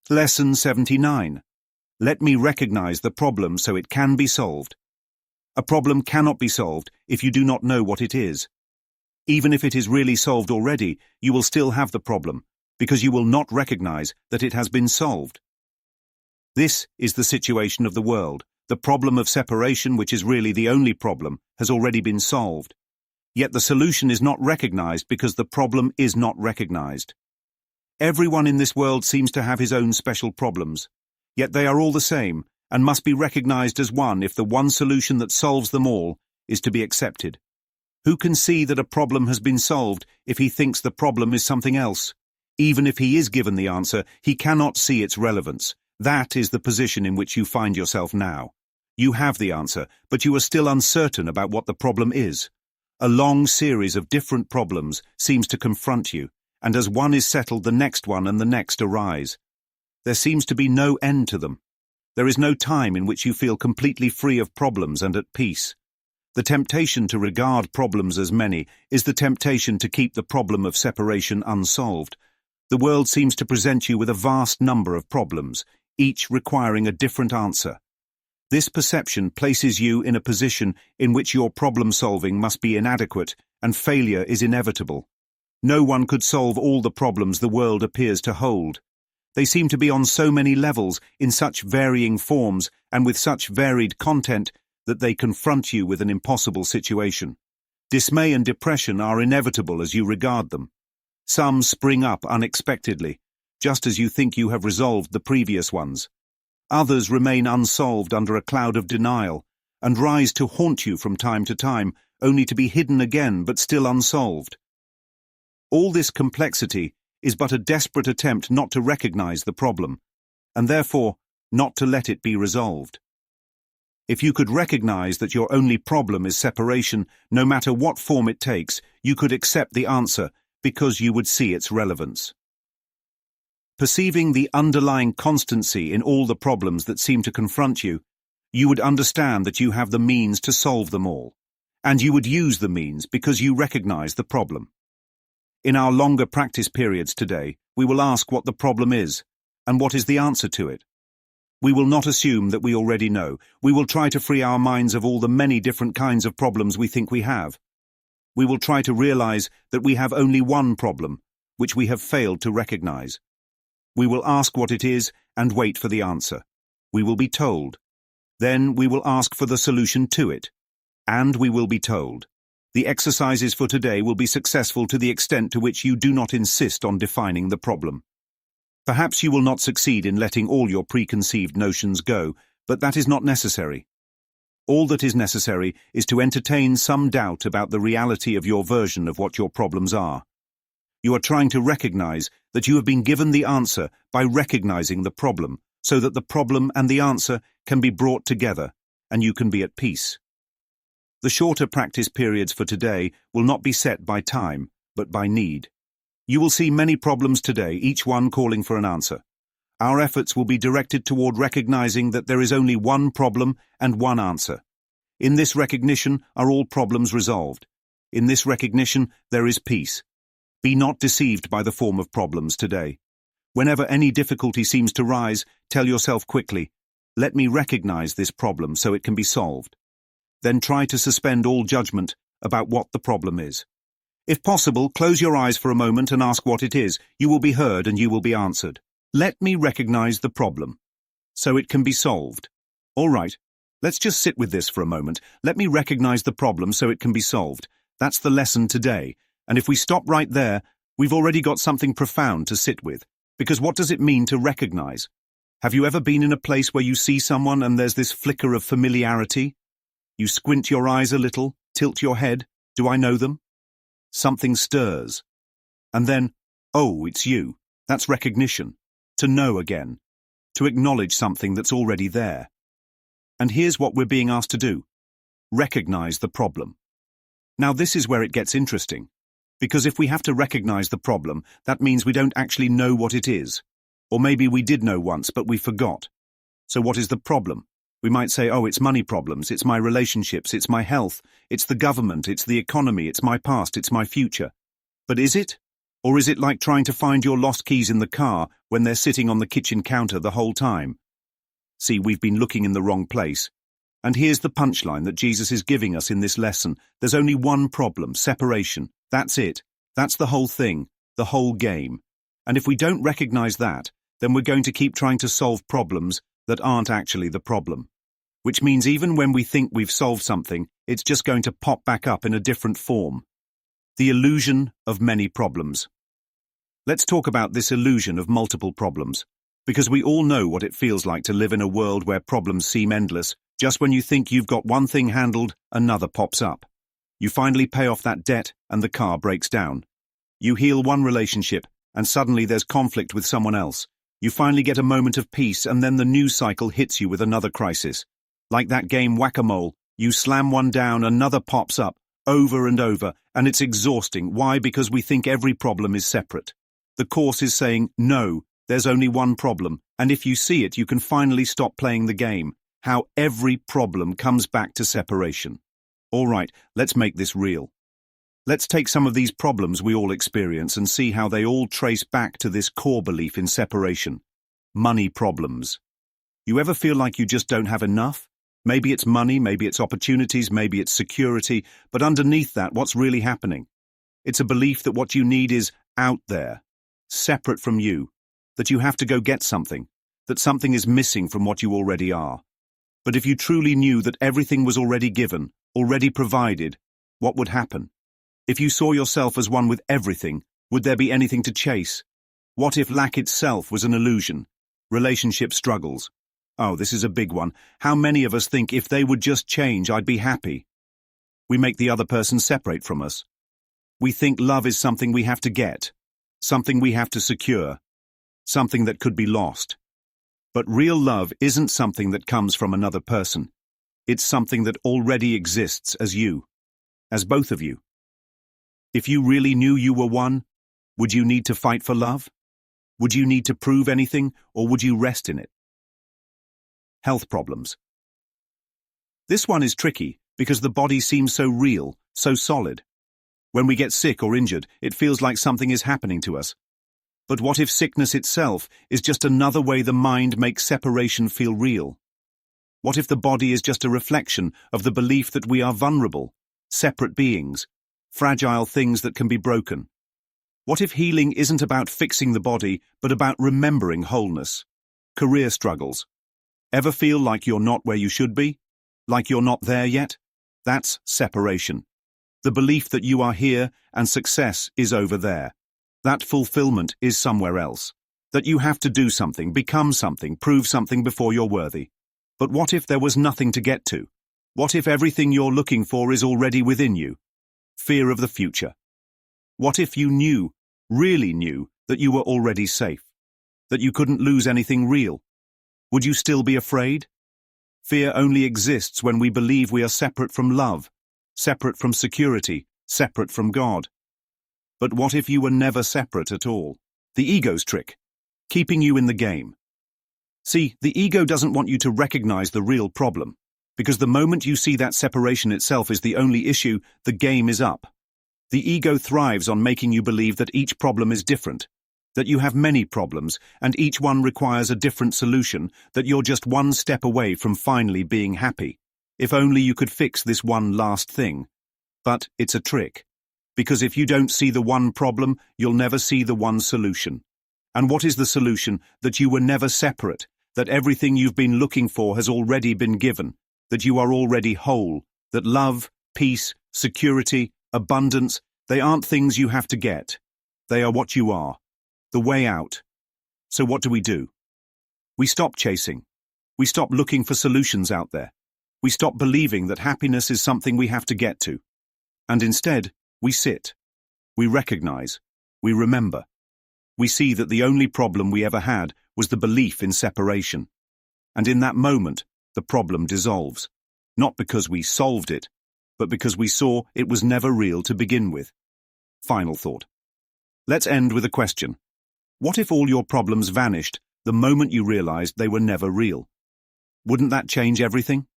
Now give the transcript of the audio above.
Lesson 79. Let me recognize the problem so it can be solved. A problem cannot be solved if you do not know what it is. Even if it is really solved already, you will still have the problem, because you will not recognize that it has been solved. This is the situation of the world. The problem of separation, which is really the only problem, has already been solved. Yet the solution is not recognized because the problem is not recognized. Everyone in this world seems to have his own special problems, yet they are all the same and must be recognized as one if the one solution that solves them all is to be accepted. Who can see that a problem has been solved if he thinks the problem is something else? Even if he is given the answer, he cannot see its relevance. That is the position in which you find yourself now. You have the answer, but you are still uncertain about what the problem is. A long series of different problems seems to confront you, and as one is settled, the next one and the next arise. There seems to be no end to them. There is no time in which you feel completely free of problems and at peace. The temptation to regard problems as many is the temptation to keep the problem of separation unsolved. The world seems to present you with a vast number of problems, each requiring a different answer. This perception places you in a position in which your problem-solving must be inadequate and failure is inevitable. No one could solve all the problems the world appears to hold. They seem to be on so many levels, in such varying forms, and with such varied content that they confront you with an impossible situation. Dismay and depression are inevitable as you regard them. Some spring up unexpectedly, just as you think you have resolved the previous ones. Others remain unsolved under a cloud of denial, and rise to haunt you from time to time, only to be hidden again but still unsolved. All this complexity is but a desperate attempt not to recognize the problem, and therefore not to let it be resolved. If you could recognize that your only problem is separation, no matter what form it takes, you could accept the answer because you would see its relevance. Perceiving the underlying constancy in all the problems that seem to confront you, you would understand that you have the means to solve them all, and you would use the means because you recognize the problem. In our longer practice periods today, we will ask what the problem is, and what is the answer to it. We will not assume that we already know. We will try to free our minds of all the many different kinds of problems we think we have. We will try to realize that we have only one problem, which we have failed to recognize. We will ask what it is and wait for the answer. We will be told. Then we will ask for the solution to it, and we will be told. The exercises for today will be successful to the extent to which you do not insist on defining the problem. Perhaps you will not succeed in letting all your preconceived notions go, but that is not necessary. All that is necessary is to entertain some doubt about the reality of your version of what your problems are. You are trying to recognize that you have been given the answer by recognizing the problem, so that the problem and the answer can be brought together, and you can be at peace. The shorter practice periods for today will not be set by time, but by need. You will see many problems today, each one calling for an answer. Our efforts will be directed toward recognizing that there is only one problem and one answer. In this recognition are all problems resolved. In this recognition there is peace. Be not deceived by the form of problems today. Whenever any difficulty seems to rise, tell yourself quickly, "Let me recognize this problem so it can be solved." Then try to suspend all judgment about what the problem is. If possible, close your eyes for a moment and ask what it is. You will be heard and you will be answered. Let me recognize the problem so it can be solved. All right, let's just sit with this for a moment. Let me recognize the problem so it can be solved. That's the lesson today. And if we stop right there, we've already got something profound to sit with. Because what does it mean to recognize? Have you ever been in a place where you see someone and there's this flicker of familiarity? You squint your eyes a little, tilt your head. Do I know them? Something stirs. And then, oh, it's you. That's recognition. To know again. To acknowledge something that's already there. And here's what we're being asked to do. Recognize the problem. Now this is where it gets interesting. Because if we have to recognize the problem, that means we don't actually know what it is. Or maybe we did know once, but we forgot. So what is the problem? We might say, oh, it's money problems, it's my relationships, it's my health, it's the government, it's the economy, it's my past, it's my future. But is it? Or is it like trying to find your lost keys in the car when they're sitting on the kitchen counter the whole time? See, we've been looking in the wrong place. And here's the punchline that Jesus is giving us in this lesson. There's only one problem: separation. That's it. That's the whole thing, the whole game. And if we don't recognize that, then we're going to keep trying to solve problems that aren't actually the problem. Which means even when we think we've solved something, it's just going to pop back up in a different form. The illusion of many problems. Let's talk about this illusion of multiple problems, because we all know what it feels like to live in a world where problems seem endless. Just when you think you've got one thing handled, another pops up. You finally pay off that debt and the car breaks down. You heal one relationship and suddenly there's conflict with someone else. You finally get a moment of peace and then the news cycle hits you with another crisis. Like that game Whac-A-Mole, you slam one down, another pops up, over and over, and it's exhausting. Why? Because we think every problem is separate. The Course is saying, no, there's only one problem, and if you see it, you can finally stop playing the game. How every problem comes back to separation. All right, let's make this real. Let's take some of these problems we all experience and see how they all trace back to this core belief in separation. Money problems. You ever feel like you just don't have enough? Maybe it's money, maybe it's opportunities, maybe it's security, but underneath that, what's really happening? It's a belief that what you need is out there, separate from you, that you have to go get something, that something is missing from what you already are. But if you truly knew that everything was already given, already provided, what would happen? If you saw yourself as one with everything, would there be anything to chase? What if lack itself was an illusion? Relationship struggles. Oh, this is a big one. How many of us think if they would just change, I'd be happy? We make the other person separate from us. We think love is something we have to get, something we have to secure, something that could be lost. But real love isn't something that comes from another person. It's something that already exists as you, as both of you. If you really knew you were one, would you need to fight for love? Would you need to prove anything, or would you rest in it? Health problems. This one is tricky because the body seems so real, so solid. When we get sick or injured, it feels like something is happening to us. But what if sickness itself is just another way the mind makes separation feel real? What if the body is just a reflection of the belief that we are vulnerable, separate beings, fragile things that can be broken? What if healing isn't about fixing the body, but about remembering wholeness? Career struggles. Ever feel like you're not where you should be? Like you're not there yet? That's separation. The belief that you are here and success is over there. That fulfillment is somewhere else. That you have to do something, become something, prove something before you're worthy. But what if there was nothing to get to? What if everything you're looking for is already within you? Fear of the future. What if you knew, really knew, that you were already safe? That you couldn't lose anything real? Would you still be afraid? Fear only exists when we believe we are separate from love, separate from security, separate from God. But what if you were never separate at all? The ego's trick, keeping you in the game. See, the ego doesn't want you to recognize the real problem, because the moment you see that separation itself is the only issue, the game is up. The ego thrives on making you believe that each problem is different, that you have many problems, and each one requires a different solution, that you're just one step away from finally being happy. If only you could fix this one last thing. But it's a trick. Because if you don't see the one problem, you'll never see the one solution. And what is the solution? That you were never separate, that everything you've been looking for has already been given, that you are already whole, that love, peace, security, abundance, they aren't things you have to get. They are what you are, the way out. So what do? We stop chasing. We stop looking for solutions out there. We stop believing that happiness is something we have to get to. And instead, we sit, we recognize, we remember. We see that the only problem we ever had was the belief in separation. And in that moment, the problem dissolves. Not because we solved it, but because we saw it was never real to begin with. Final thought. Let's end with a question. What if all your problems vanished the moment you realized they were never real? Wouldn't that change everything?